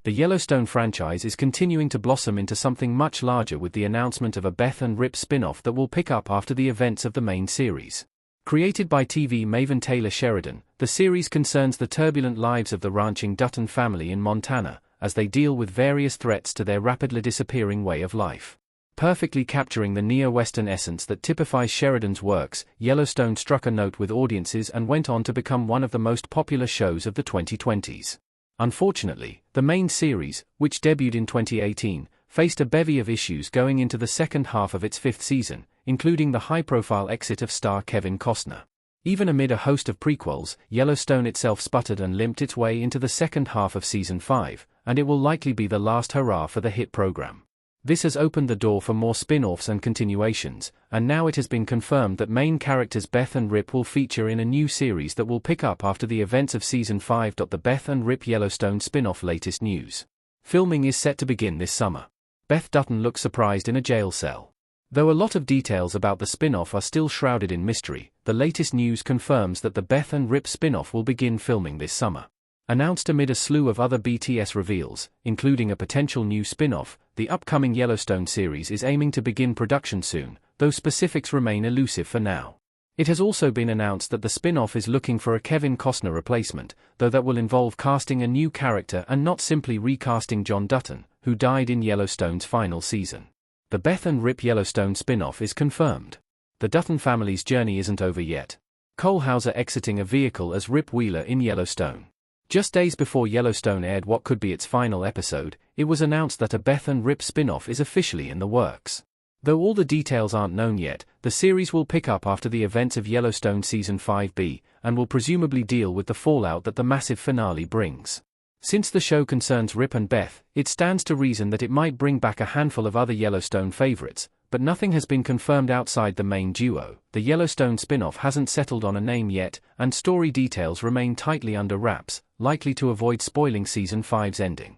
The Yellowstone franchise is continuing to blossom into something much larger with the announcement of a Beth and Rip spin-off that will pick up after the events of the main series. Created by TV maven Taylor Sheridan, the series concerns the turbulent lives of the ranching Dutton family in Montana, as they deal with various threats to their rapidly disappearing way of life. Perfectly capturing the neo-Western essence that typifies Sheridan's works, Yellowstone struck a note with audiences and went on to become one of the most popular shows of the 2020s. Unfortunately, the main series, which debuted in 2018, faced a bevy of issues going into the second half of its fifth season, including the high-profile exit of star Kevin Costner. Even amid a host of prequels, Yellowstone itself sputtered and limped its way into the second half of Season 5, and it will likely be the last hurrah for the hit program. This has opened the door for more spin-offs and continuations, and now it has been confirmed that main characters Beth and Rip will feature in a new series that will pick up after the events of Season 5. The Beth and Rip Yellowstone spin-off. Latest news. Filming is set to begin this summer. Beth Dutton looks surprised in a jail cell. Though a lot of details about the spin-off are still shrouded in mystery, the latest news confirms that the Beth and Rip spin-off will begin filming this summer. Announced amid a slew of other BTS reveals, including a potential new spin-off, the upcoming Yellowstone series is aiming to begin production soon, though specifics remain elusive for now. It has also been announced that the spin-off is looking for a Kevin Costner replacement, though that will involve casting a new character and not simply recasting John Dutton, who died in Yellowstone's final season. The Beth and Rip Yellowstone spin-off is confirmed. The Dutton family's journey isn't over yet. Cole Hauser exiting a vehicle as Rip Wheeler in Yellowstone. Just days before Yellowstone aired what could be its final episode, it was announced that a Beth and Rip spin-off is officially in the works. Though all the details aren't known yet, the series will pick up after the events of Yellowstone Season 5B, and will presumably deal with the fallout that the massive finale brings. Since the show concerns Rip and Beth, it stands to reason that it might bring back a handful of other Yellowstone favorites, but nothing has been confirmed outside the main duo. The Yellowstone spin-off hasn't settled on a name yet, and story details remain tightly under wraps, likely to avoid spoiling Season 5's ending.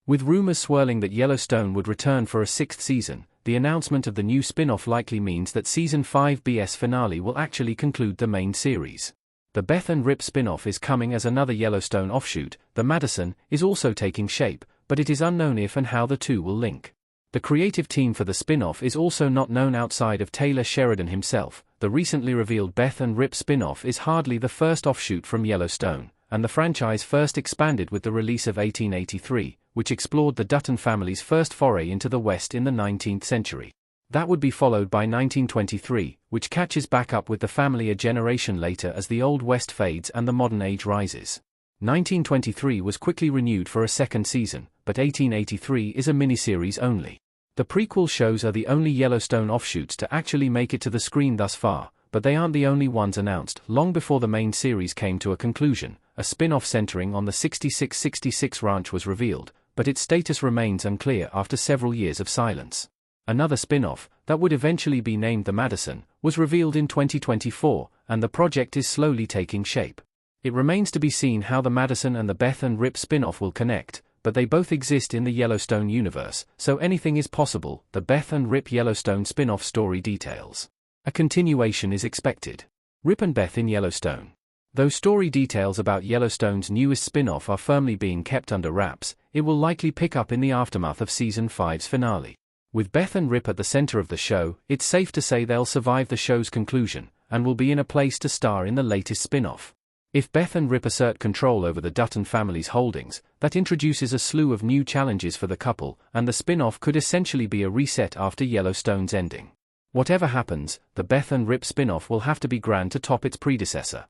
With rumors swirling that Yellowstone would return for a sixth season, the announcement of the new spin-off likely means that Season 5's finale will actually conclude the main series. The Beth and Rip spin-off is coming as another Yellowstone offshoot. The Madison is also taking shape, but it is unknown if and how the two will link. The creative team for the spin-off is also not known outside of Taylor Sheridan himself. The recently revealed Beth and Rip spin-off is hardly the first offshoot from Yellowstone, and the franchise first expanded with the release of 1883, which explored the Dutton family's first foray into the West in the 19th century. That would be followed by 1923, which catches back up with the family a generation later as the Old West fades and the modern age rises. 1923 was quickly renewed for a second season, but 1883 is a miniseries only. The prequel shows are the only Yellowstone offshoots to actually make it to the screen thus far, but they aren't the only ones announced. Long before the main series came to a conclusion, a spin-off centering on the 6666 ranch was revealed, but its status remains unclear after several years of silence. Another spin-off, that would eventually be named The Madison, was revealed in 2024, and the project is slowly taking shape. It remains to be seen how the Madison and the Beth and Rip spin-off will connect, but they both exist in the Yellowstone universe, so anything is possible. The Beth and Rip Yellowstone spin-off story details. A continuation is expected. Rip and Beth in Yellowstone. Though story details about Yellowstone's newest spin-off are firmly being kept under wraps, it will likely pick up in the aftermath of Season 5's finale. With Beth and Rip at the center of the show, it's safe to say they'll survive the show's conclusion, and will be in a place to star in the latest spin-off. If Beth and Rip assert control over the Dutton family's holdings, that introduces a slew of new challenges for the couple, and the spin-off could essentially be a reset after Yellowstone's ending. Whatever happens, the Beth and Rip spin-off will have to be grand to top its predecessor.